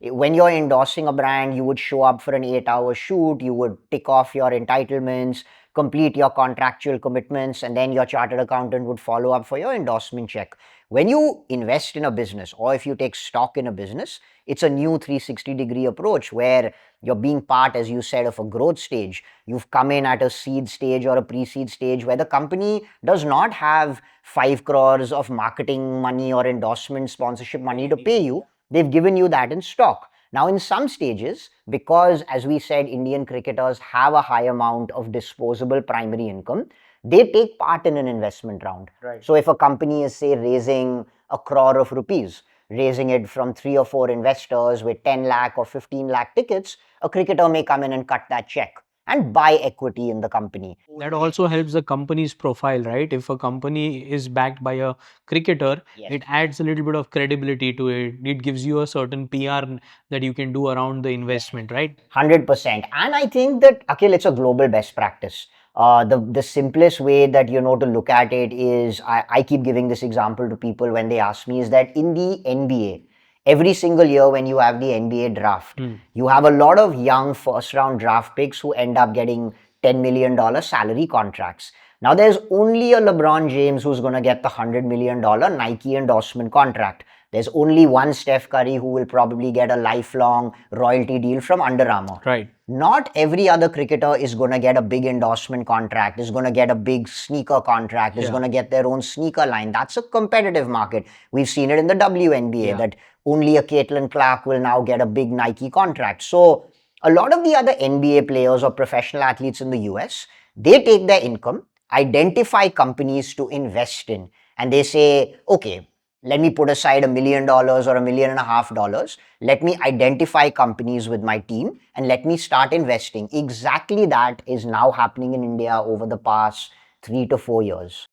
When you're endorsing a brand, you would show up for an 8-hour shoot, you would tick off your entitlements, complete your contractual commitments, and then your chartered accountant would follow up for your endorsement check. When you invest in a business, or if you take stock in a business, it's a new 360-degree approach where you're being part, as you said, of a growth stage. You've come in at a seed stage or a pre-seed stage where the company does not have 5 crores of marketing money or endorsement sponsorship money to pay you. They've given you that in stock. Now, in some stages, because as we said, Indian cricketers have a high amount of disposable primary income, they take part in an investment round. Right. So if a company is, say, raising a crore of rupees, raising it from 3 or 4 investors with 10 lakh or 15 lakh tickets, a cricketer may come in and cut that check and buy equity in the company. That also helps the company's profile, right? If a company is backed by a cricketer, Yes. it adds a little bit of credibility to it. It gives you a certain PR that you can do around the investment, right? 100%. And I think that, Akhil, it's a global best practice. The simplest way that, to look at it is, I keep giving this example to people when they ask me, is that in the NBA, every single year when you have the NBA draft, you have a lot of young first round draft picks who end up getting $10 million salary contracts. Now, there's only a LeBron James who's going to get the $100 million Nike endorsement contract. There's only one Steph Curry who will probably get a lifelong royalty deal from Under Armour. Right. Not every other cricketer is going to get a big endorsement contract, is going to get a big sneaker contract, is going to get their own sneaker line. That's a competitive market. We've seen it in the WNBA that only a Caitlin Clark will now get a big Nike contract. So a lot of the other NBA players or professional athletes in the US, they take their income, identify companies to invest in, and they say, okay, let me put aside $1 million or $1.5 million. Let me identify companies with my team and let me start investing. Exactly that is now happening in India over the past 3 to 4 years.